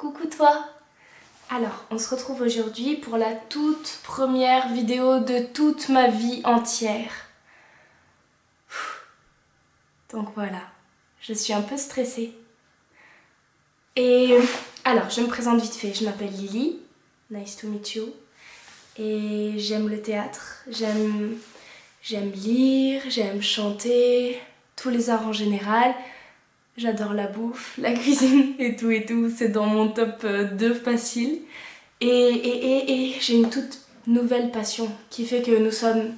Coucou toi! Alors, on se retrouve aujourd'hui pour la toute première vidéo de toute ma vie entière. Donc voilà, je suis un peu stressée. Et alors, je me présente vite fait, je m'appelle Lily, nice to meet you. Et j'aime le théâtre, j'aime lire, j'aime chanter, tous les arts en général. J'adore la bouffe, la cuisine et tout, c'est dans mon top 2 facile. Et j'ai une toute nouvelle passion qui fait que nous sommes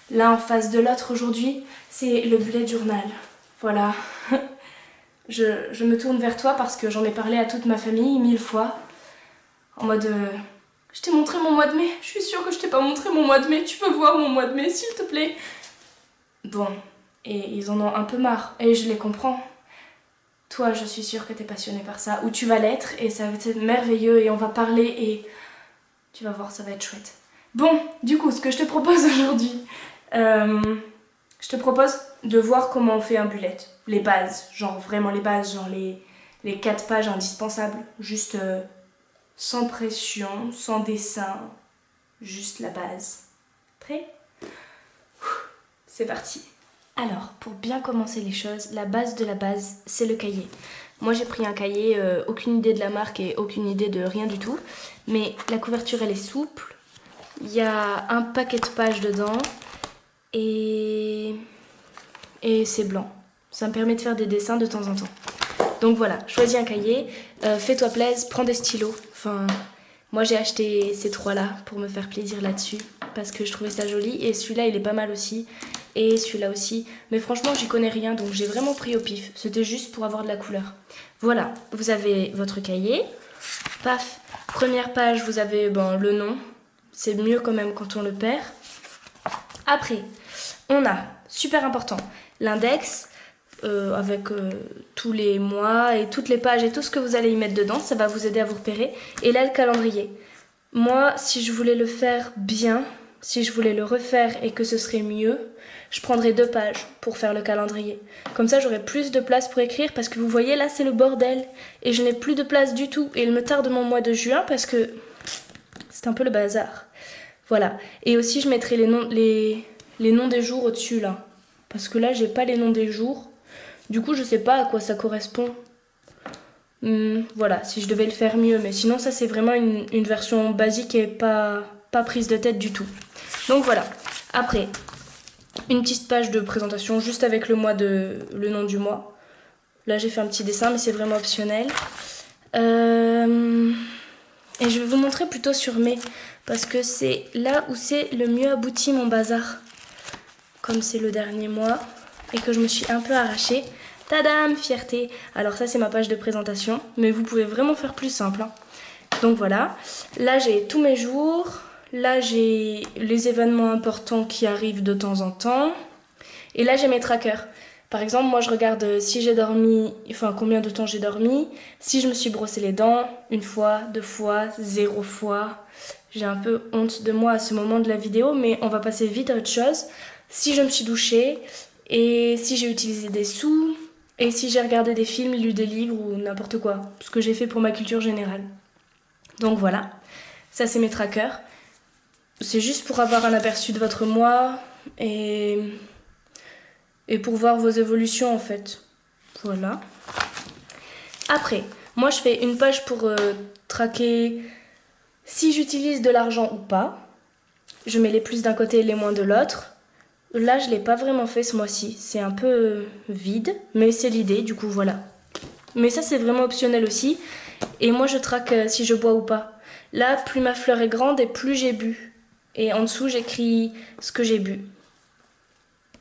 l'un en face de l'autre aujourd'hui, c'est le bullet journal. Voilà, je me tourne vers toi parce que j'en ai parlé à toute ma famille 1000 fois, en mode je t'ai montré mon mois de mai, je suis sûre que je t'ai pas montré mon mois de mai, tu peux voir mon mois de mai s'il te plaît. Bon, et ils en ont un peu marre, et je les comprends. Toi, je suis sûre que t'es passionnée par ça, ou tu vas l'être, et ça va être merveilleux, et on va parler, et tu vas voir, ça va être chouette. Bon, du coup, ce que je te propose aujourd'hui, je te propose de voir comment on fait un bullet. Les bases, genre vraiment les bases, genre les 4 pages indispensables, juste sans pression, sans dessin, juste la base. Prêt? C'est parti. Alors, pour bien commencer les choses, la base de la base, c'est le cahier. Moi j'ai pris un cahier, aucune idée de la marque et aucune idée de rien du tout. Mais la couverture elle est souple, il y a un paquet de pages dedans et c'est blanc. Ça me permet de faire des dessins de temps en temps. Donc voilà, choisis un cahier, fais-toi plaisir, prends des stylos. Enfin, moi j'ai acheté ces 3 là pour me faire plaisir là-dessus parce que je trouvais ça joli et celui-là il est pas mal aussi. Et celui-là aussi, mais franchement j'y connais rien donc j'ai vraiment pris au pif, c'était juste pour avoir de la couleur. Voilà, vous avez votre cahier, paf, première page vous avez le nom, c'est mieux quand même quand on le perd. Après, on a, super important, l'index avec tous les mois et toutes les pages et tout ce que vous allez y mettre dedans, ça va vous aider à vous repérer. Et là le calendrier, moi si je voulais le faire bien, si je voulais le refaire et que ce serait mieux, je prendrais 2 pages pour faire le calendrier. Comme ça, j'aurais plus de place pour écrire parce que vous voyez, là, c'est le bordel. Et je n'ai plus de place du tout. Et il me tarde mon mois de juin parce que c'est un peu le bazar. Voilà. Et aussi, je mettrai les noms des jours au-dessus, là. Parce que là, j'ai pas les noms des jours. Du coup, je sais pas à quoi ça correspond. Voilà, si je devais le faire mieux. Mais sinon, ça, c'est vraiment une version basique et pas prise de tête du tout. Donc voilà. Après, une petite page de présentation juste avec le nom du mois. Là j'ai fait un petit dessin mais c'est vraiment optionnel. Et je vais vous montrer plutôt sur mai parce que c'est là où c'est le mieux abouti mon bazar. Comme c'est le dernier mois et que je me suis un peu arrachée. Tadam, fierté. Alors ça c'est ma page de présentation mais vous pouvez vraiment faire plus simple. Hein. Donc voilà, là j'ai tous mes jours. Là, j'ai les événements importants qui arrivent de temps en temps. Et là, j'ai mes trackers. Par exemple, moi, je regarde si j'ai dormi, enfin, combien de temps j'ai dormi, si je me suis brossé les dents, 1 fois, 2 fois, 0 fois. J'ai un peu honte de moi à ce moment de la vidéo, mais on va passer vite à autre chose. Si je me suis douchée, et si j'ai utilisé des sous, et si j'ai regardé des films, lu des livres ou n'importe quoi. Ce que j'ai fait pour ma culture générale. Donc voilà, ça c'est mes trackers. C'est juste pour avoir un aperçu de votre mois et pour voir vos évolutions en fait. Voilà. Après, moi je fais une page pour traquer si j'utilise de l'argent ou pas. Je mets les plus d'un côté et les moins de l'autre. Là je l'ai pas vraiment fait ce mois-ci. C'est un peu vide, mais c'est l'idée, du coup voilà. Mais ça c'est vraiment optionnel aussi. Et moi je traque si je bois ou pas. Là, plus ma fleur est grande et plus j'ai bu. Et en dessous, j'écris ce que j'ai bu.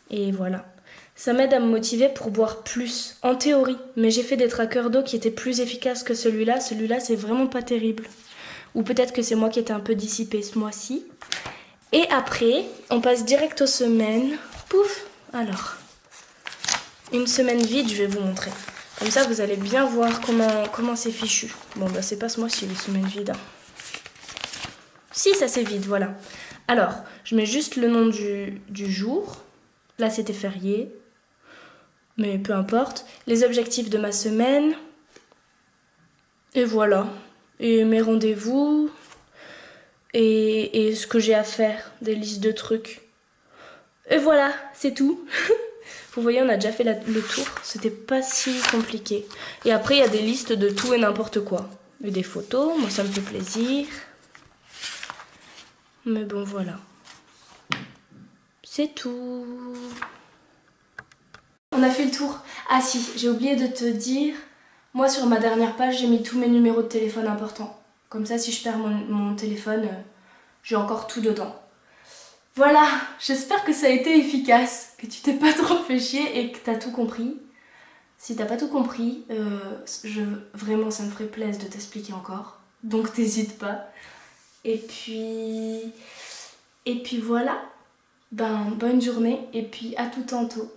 Et voilà. Ça m'aide à me motiver pour boire plus, en théorie. Mais j'ai fait des trackers d'eau qui étaient plus efficaces que celui-là. Celui-là, c'est vraiment pas terrible. Ou peut-être que c'est moi qui étais un peu dissipée ce mois-ci. Et après, on passe direct aux semaines. Pouf! Alors, une semaine vide, je vais vous montrer. Comme ça, vous allez bien voir comment c'est fichu. Bon, bah c'est pas ce mois-ci, les semaines vides. Hein. Si, ça c'est vide, voilà. Alors, je mets juste le nom du jour. Là, c'était férié. Mais peu importe. Les objectifs de ma semaine. Et voilà. et mes rendez-vous et ce que j'ai à faire, des listes de trucs. Et voilà, c'est tout. Vous voyez, on a déjà fait le tour, c'était pas si compliqué. Et après, il y a des listes de tout et n'importe quoi. Et des photos, moi ça me fait plaisir. Mais bon, voilà. C'est tout. On a fait le tour. Ah si, j'ai oublié de te dire, moi sur ma dernière page, j'ai mis tous mes numéros de téléphone importants. Comme ça, si je perds mon téléphone, j'ai encore tout dedans. Voilà, j'espère que ça a été efficace, que tu t'es pas trop fait chier et que t'as tout compris. Si t'as pas tout compris, vraiment ça me ferait plaisir de t'expliquer encore. Donc t'hésites pas. Et puis voilà. Ben bonne journée et puis à tout tantôt.